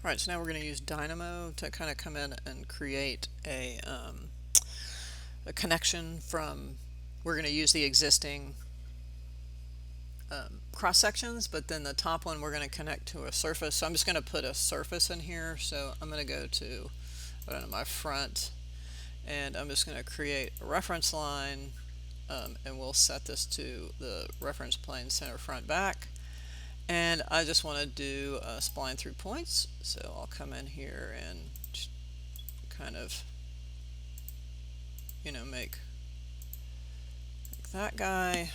Alright, so now we're going to use Dynamo to kind of come in and create a connection from, we're going to use the existing cross sections, but then the top one we're going to connect to a surface. So I'm just going to put a surface in here. So I'm going to go to, I don't know, my front, and I'm just going to create a reference line, and we'll set this to the reference plane center front back. And I just want to do a spline through points, so I'll come in here and kind of, make that guy.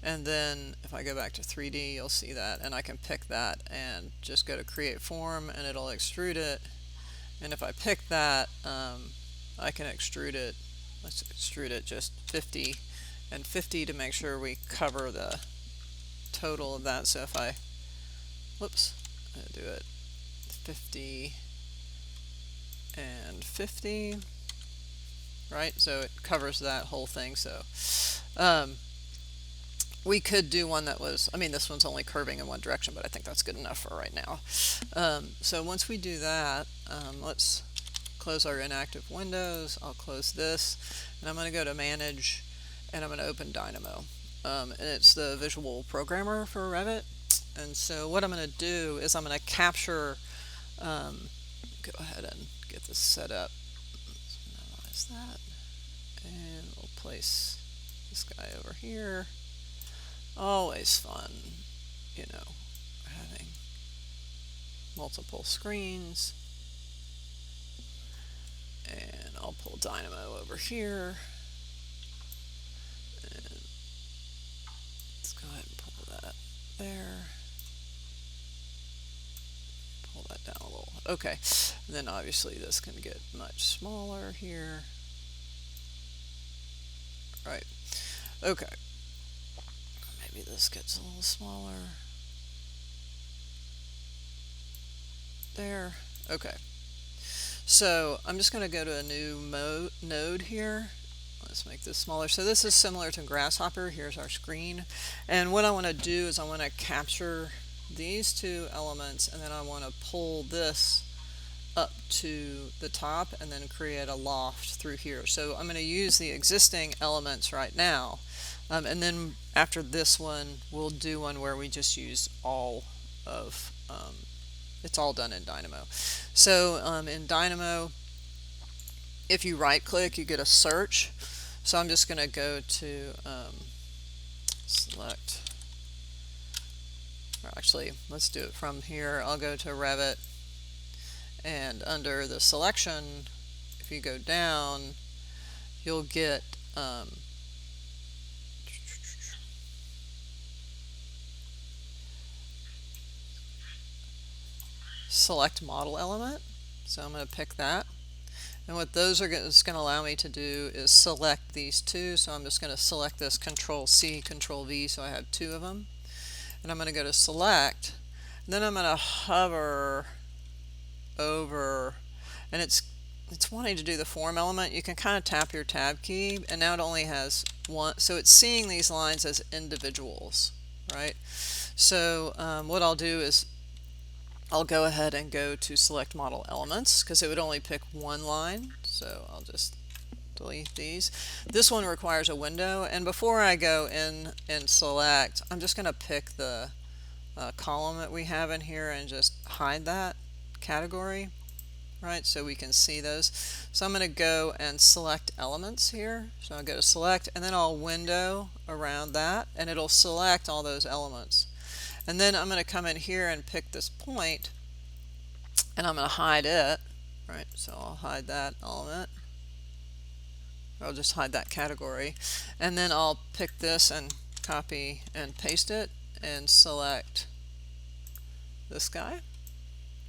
And then if I go back to 3D, you'll see that, and I can pick that and just go to create form, and it'll extrude it. And if I pick that, I can extrude it. Let's extrude it just 50 and 50 to make sure we cover the total of that. So if I, whoops, I'm going to do it 50 and 50, right? So it covers that whole thing. So we could do one that was, this one's only curving in one direction, but I think that's good enough for right now. So once we do that, let's close our inactive windows. I'll close this, and I'm going to go to Manage, and I'm going to open Dynamo. And it's the visual programmer for Revit. And so what I'm going to do is I'm going to capture, go ahead and get this set up. Let's minimize that. And we'll place this guy over here. Always fun, having multiple screens. And I'll pull Dynamo over here. And let's go ahead and pull that there. Pull that down a little. Okay. And then obviously this can get much smaller here. Right. Okay. Maybe this gets a little smaller. There. Okay. So I'm just going to go to a new node here. Let's make this smaller. So this is similar to Grasshopper. Here's our screen. And what I want to do is I want to capture these two elements, and then I want to pull this up to the top and then create a loft through here. So I'm going to use the existing elements right now. And then after this one, we'll do one where we just use all of, it's all done in Dynamo. So in Dynamo, if you right click, you get a search. So I'm just going to go to select, or actually let's do it from here. I'll go to Revit, and under the selection, if you go down, you'll get select model element. So I'm going to pick that. And what those are going to allow me to do is select these two. So I'm just going to select this Control C, Control V, so I have two of them. And I'm going to go to select. And then I'm going to hover over, and it's wanting to do the form element. You can kind of tap your tab key, and now it only has one. So it's seeing these lines as individuals, right? So what I'll do is I'll go ahead and go to select model elements, because it would only pick one line. So I'll just delete these. This one requires a window, and before I go in and select, I'm just going to pick the column that we have in here and just hide that category, right, so we can see those. So I'm going to go and select elements here. So I'll go to select, and then I'll window around that, and it'll select all those elements. And then I'm going to come in here and pick this point, and I'm going to hide it, right? So I'll hide that element. I'll just hide that category. And then I'll pick this and copy and paste it and select this guy,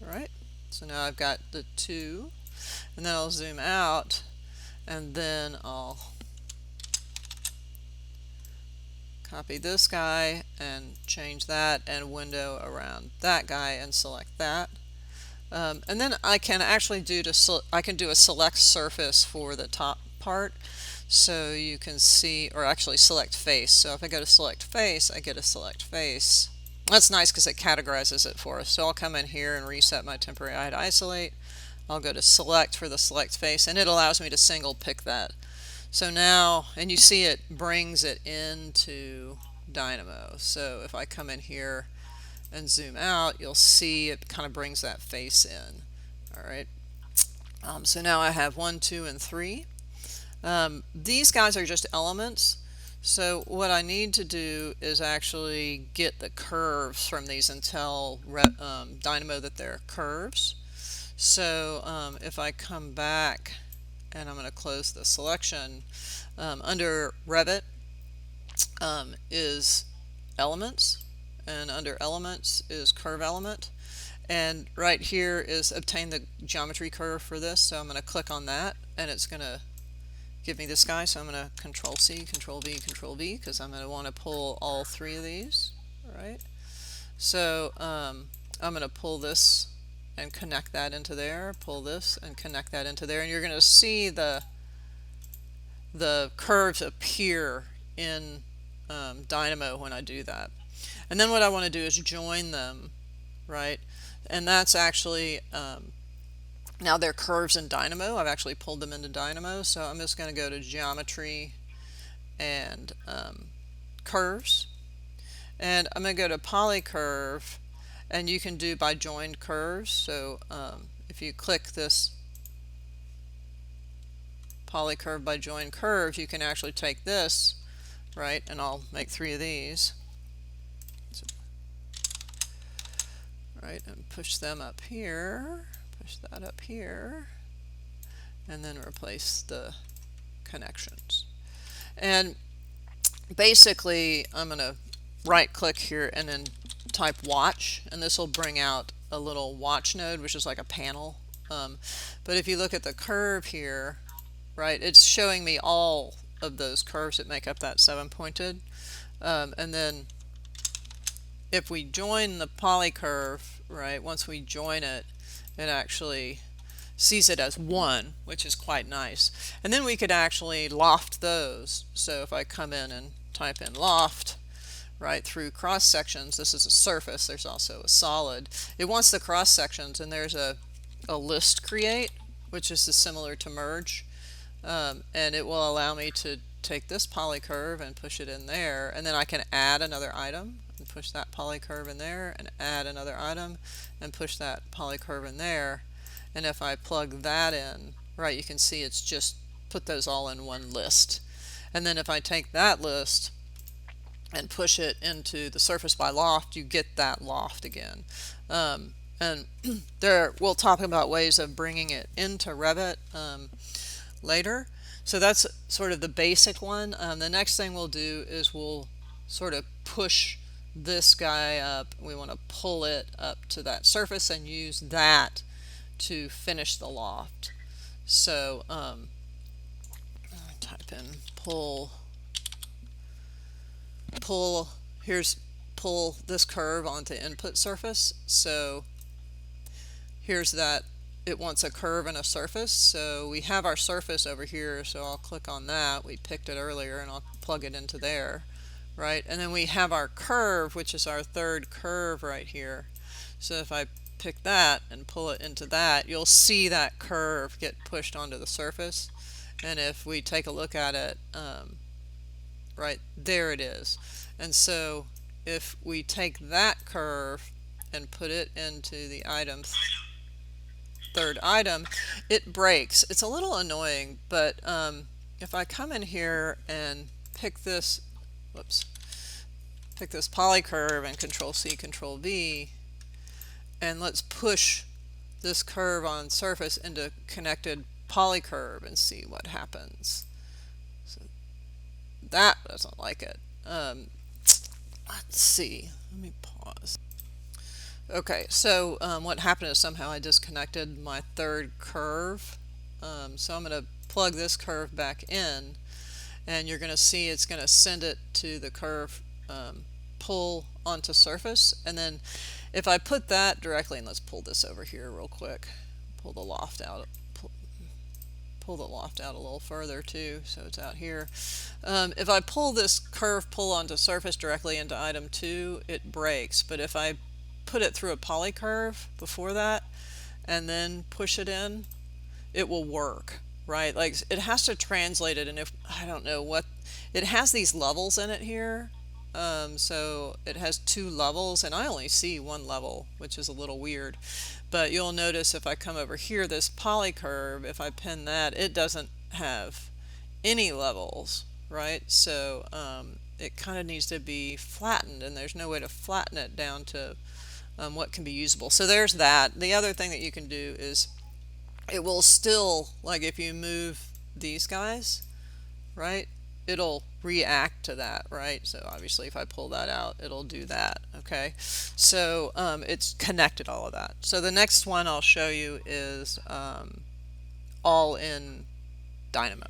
right? So now I've got the two. And then I'll zoom out, and then I'll copy this guy and change that and window around that guy and select that. And then I can actually do a select surface for the top part, so you can see, or actually select face. So if I go to select face, I get a select face, That's nice because it categorizes it for us. So I'll come in here and reset my temporary hide isolate. I'll go to select for the select face, and it allows me to single pick that. So now, and you see it brings it into Dynamo. So if I come in here and zoom out, you'll see it kind of brings that face in. All right. So now I have 1, 2, and 3. These guys are just elements. So what I need to do is actually get the curves from these and tell Dynamo that they're curves. So if I come back and I'm going to close the selection, under Revit is elements, and under elements is curve element, and right here is obtain the geometry curve for this. So I'm going to click on that and it's going to give me this guy. So I'm going to Control C, Control V, Control V, because I'm going to want to pull all three of these. Right. So I'm going to pull this and connect that into there. Pull this and connect that into there, and you're going to see the curves appear in Dynamo when I do that. And then what I want to do is join them, right? And that's actually now they're curves in Dynamo. I've actually pulled them into Dynamo, so I'm just going to go to Geometry and Curves, and I'm going to go to Polycurve, and you can do by joined curves. So if you click this Polycurve by joined curves, you can actually take this, right, and I'll make 3 of these, right, and push them up here. Push that up here, and then replace the connections. And basically I'm going to right click here and then type watch, and this will bring out a little watch node, which is like a panel. But if you look at the curve here, right, it's showing me all of those curves that make up that 7-pointed. And then if we join the polycurve, right, once we join it, it actually sees it as one, which is quite nice. And then we could actually loft those. So if I come in and type in loft, right, through cross sections, this is a surface, there's also a solid. It wants the cross sections, and there's a list create, which is similar to merge. And it will allow me to take this polycurve and push it in there, and then I can add another item and push that polycurve in there, and add another item and push that polycurve in there. And if I plug that in, right, you can see it's just put those all in one list. And then if I take that list and push it into the surface by loft, you get that loft again. And we'll talk about ways of bringing it into Revit later. So that's sort of the basic one. The next thing we'll do is we'll sort of push this guy up. We want to pull it up to that surface and use that to finish the loft. So type in pull, here's pull this curve onto input surface. So here's that it wants a curve and a surface. So we have our surface over here, so I'll click on that. We picked it earlier, and I'll plug it into there, right? And then we have our curve, which is our third curve right here. So if I pick that and pull it into that, you'll see that curve get pushed onto the surface. And if we take a look at it, right there it is. And so if we take that curve and put it into the item, third item, it breaks. It's a little annoying, but if I come in here and pick this, pick this polycurve and Control C, Control V, and let's push this curve on surface into connected polycurve and see what happens. So that doesn't like it. Let's see. Let me pause. Okay, so what happened is somehow I disconnected my third curve. So I'm going to plug this curve back in, and you're going to see it's going to send it to the curve pull onto surface. And then if I put that directly, and let's pull this over here real quick, pull the loft out, pull the loft out a little further too, so it's out here. If I pull this curve pull onto surface directly into item 2, it breaks, but if I put it through a poly curve before that and then push it in, it will work, right? Like it has to translate it, and if I don't know what, it has these levels in it here. So it has 2 levels, and I only see 1 level, which is a little weird. But you'll notice if I come over here, this poly curve, if I pin that, it doesn't have any levels, right? So it kind of needs to be flattened, and there's no way to flatten it down to what can be usable. So there's that. The other thing that you can do is it will still, like if you move these guys, right, it'll react to that, right? So obviously if I pull that out, it'll do that, okay? So it's connected all of that. So the next one I'll show you is all in Dynamo.